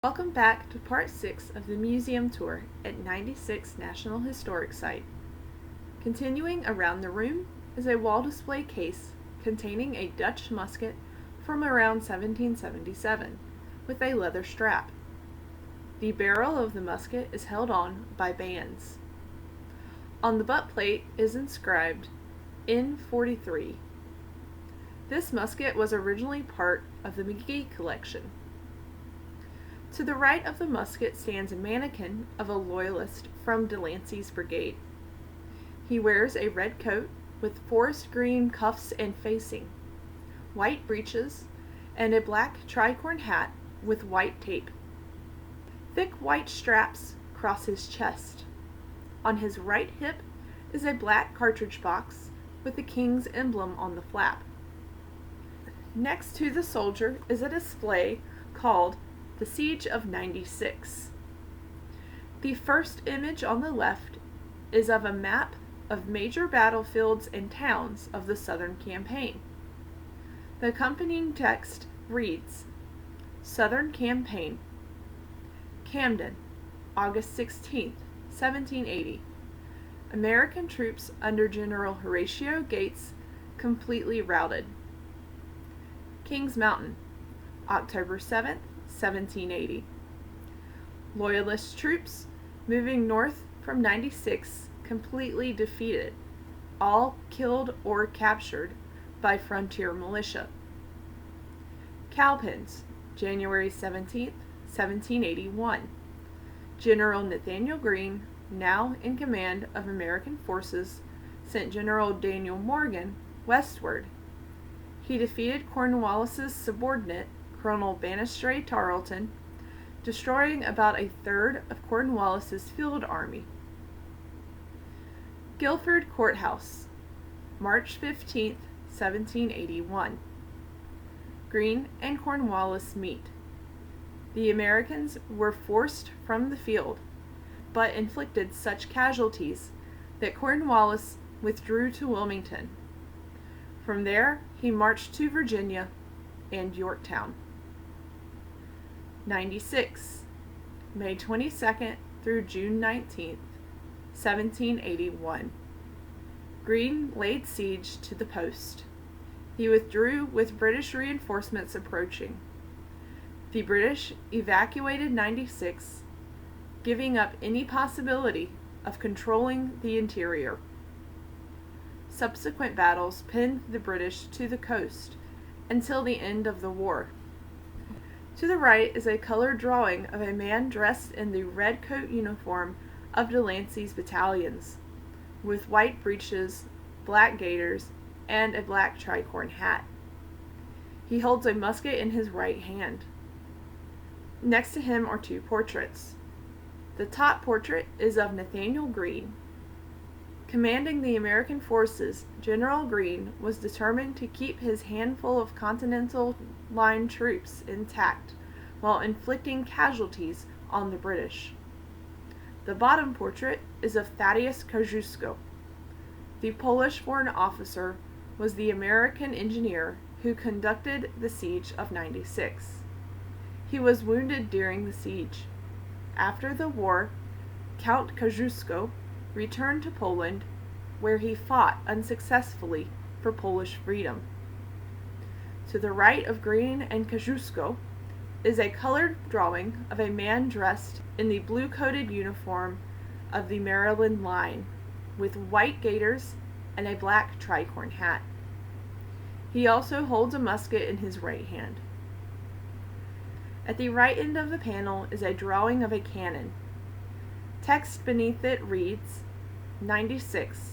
Welcome back to part 6 of the museum tour at 96 National Historic Site. Continuing around the room is a wall display case containing a Dutch musket from around 1777 with a leather strap. The barrel of the musket is held on by bands. On the butt plate is inscribed N43. This musket was originally part of the McGee collection. To the right of the musket stands a mannequin of a loyalist from Delancey's brigade. He wears a red coat with forest green cuffs and facing, white breeches, and a black tricorn hat with white tape. Thick white straps cross his chest. On his right hip is a black cartridge box with the king's emblem on the flap. Next to the soldier is a display called The Siege of 96. The first image on the left is of a map of major battlefields and towns of the Southern Campaign. The accompanying text reads, Southern Campaign, Camden, August 16, 1780. American troops under General Horatio Gates completely routed. Kings Mountain, October 7th, 1780. Loyalist troops moving north from 96 completely defeated, all killed or captured by frontier militia. Cowpens, January 17th, 1781. General Nathaniel Greene, now in command of American forces, sent General Daniel Morgan westward. He defeated Cornwallis's subordinate, Colonel Banastre Tarleton, destroying about a third of Cornwallis's field army. Guilford Courthouse, March 15, 1781. Greene and Cornwallis meet. The Americans were forced from the field, but inflicted such casualties that Cornwallis withdrew to Wilmington. From there, he marched to Virginia and Yorktown. 96. May 22nd through June 19th, 1781. Greene laid siege to the post. He withdrew with British reinforcements approaching. The British evacuated 96, giving up any possibility of controlling the interior. Subsequent battles pinned the British to the coast until the end of the war. To the right is a colored drawing of a man dressed in the red coat uniform of Delancey's battalions, with white breeches, black gaiters, and a black tricorn hat. He holds a musket in his right hand. Next to him are two portraits. The top portrait is of Nathaniel Greene. Commanding the American forces, General Greene was determined to keep his handful of Continental Line troops intact while inflicting casualties on the British. The bottom portrait is of Thaddeus Kosciuszko. The Polish-born officer was the American engineer who conducted the siege of 96. He was wounded during the siege. After the war, Count Kosciuszko returned to Poland, where he fought unsuccessfully for Polish freedom. To the right of Greene and Kosciuszko is a colored drawing of a man dressed in the blue-coated uniform of the Maryland Line, with white gaiters and a black tricorn hat. He also holds a musket in his right hand. At the right end of the panel is a drawing of a cannon. Text beneath it reads, 96.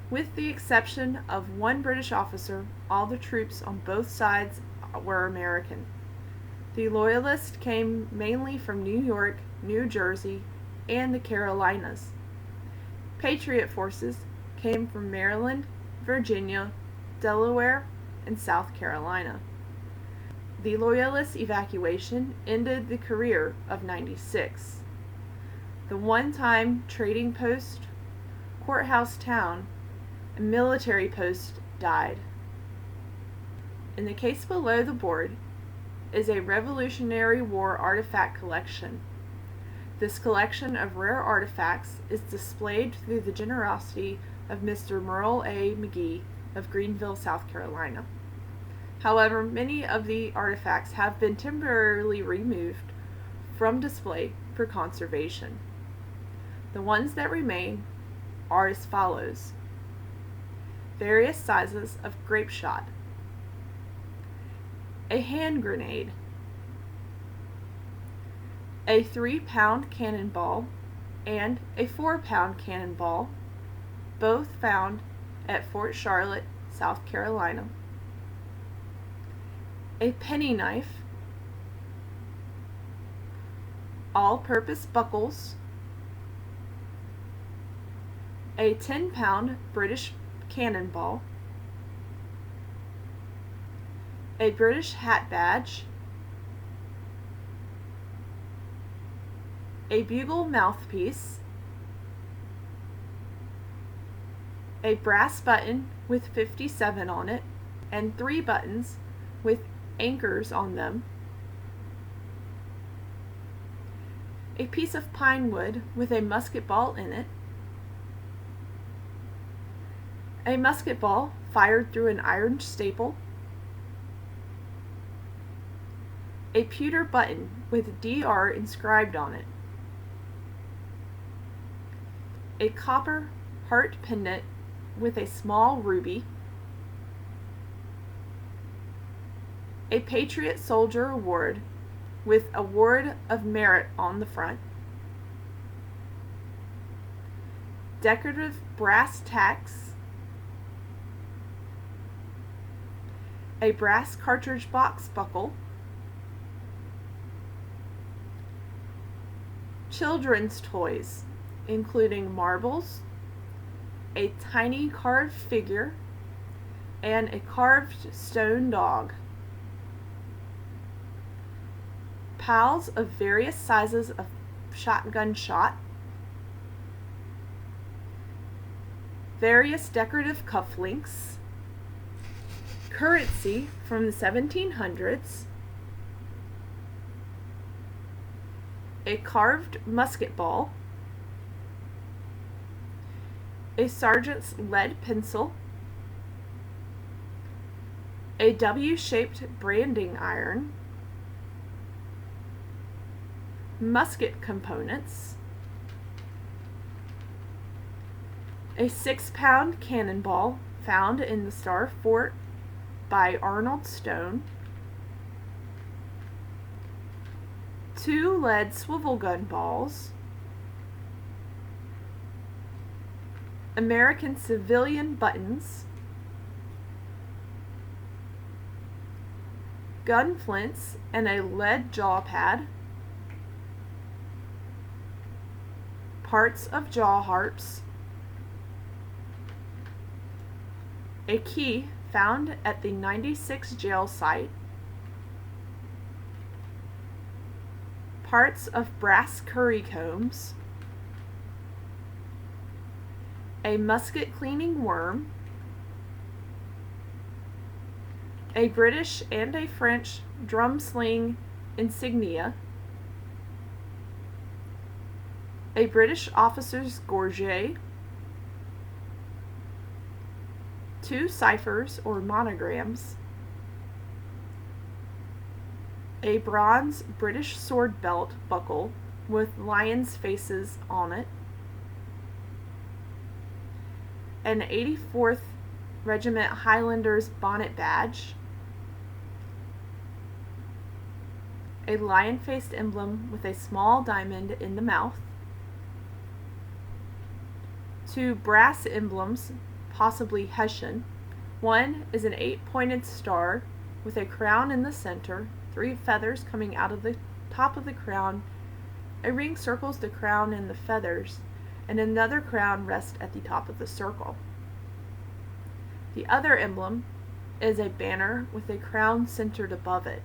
With the exception of one British officer, all the troops on both sides were American. The Loyalists came mainly from New York, New Jersey, and the Carolinas. Patriot forces came from Maryland, Virginia, Delaware, and South Carolina. The Loyalist evacuation ended the career of 96. The one-time trading post, courthouse town, and military post died. In the case below the board is a Revolutionary War artifact collection. This collection of rare artifacts is displayed through the generosity of Mr. Merle A. McGee of Greenville, South Carolina. However, many of the artifacts have been temporarily removed from display for conservation. The ones that remain are as follows: various sizes of grape shot, a hand grenade, a 3-pound cannonball, and a 4-pound cannonball, both found at Fort Charlotte, South Carolina, a penny knife, all-purpose buckles, a 10-pound British cannonball, a British hat badge, a bugle mouthpiece, a brass button with 57 on it, and 3 buttons with anchors on them, a piece of pine wood with a musket ball in it, a musket ball fired through an iron staple, a pewter button with DR inscribed on it, a copper heart pendant with a small ruby, a Patriot Soldier Award with Award of Merit on the front, decorative brass tacks, a brass cartridge box buckle, children's toys, including marbles, a tiny carved figure, and a carved stone dog. Piles of various sizes of shotgun shot, various decorative cufflinks, currency from the 1700s, a carved musket ball, a sergeant's lead pencil, a W-shaped branding iron, musket components, a 6-pound cannonball found in the Star Fort by Arnold Stone, 2 lead swivel gun balls, American civilian buttons, gun flints and a lead jaw pad, parts of jaw harps, a key found at the 96 jail site, parts of brass curry combs, a musket cleaning worm, a British and a French drum sling insignia, a British officer's gorget, 2 ciphers or monograms, a bronze British sword belt buckle with lions' faces on it, an 84th Regiment Highlanders bonnet badge, a lion-faced emblem with a small diamond in the mouth, 2 brass emblems, possibly Hessian. One is an 8-pointed star with a crown in the center, 3 feathers coming out of the top of the crown. A ring circles the crown and the feathers, and another crown rests at the top of the circle. The other emblem is a banner with a crown centered above it,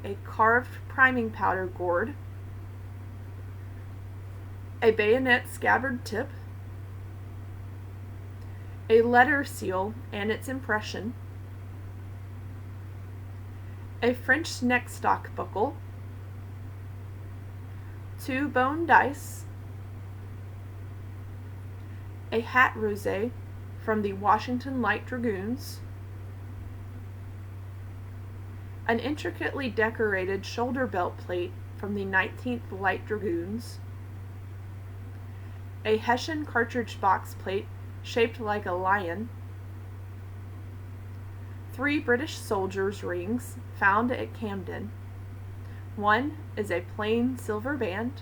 a carved priming powder gourd, a bayonet scabbard tip, a letter seal and its impression, a French neck stock buckle, 2 bone dice, a hat rosé from the Washington Light Dragoons, an intricately decorated shoulder belt plate from the 19th Light Dragoons, a Hessian cartridge box plate shaped like a lion, 3 British soldiers' rings found at Camden. One is a plain silver band,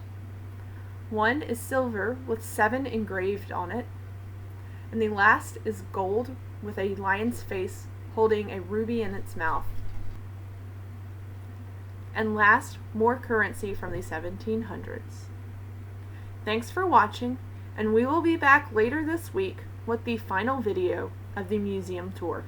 one is silver with 7 engraved on it, and the last is gold with a lion's face holding a ruby in its mouth. And last, more currency from the 1700s. Thanks for watching, and we will be back later this week with the final video of the museum tour.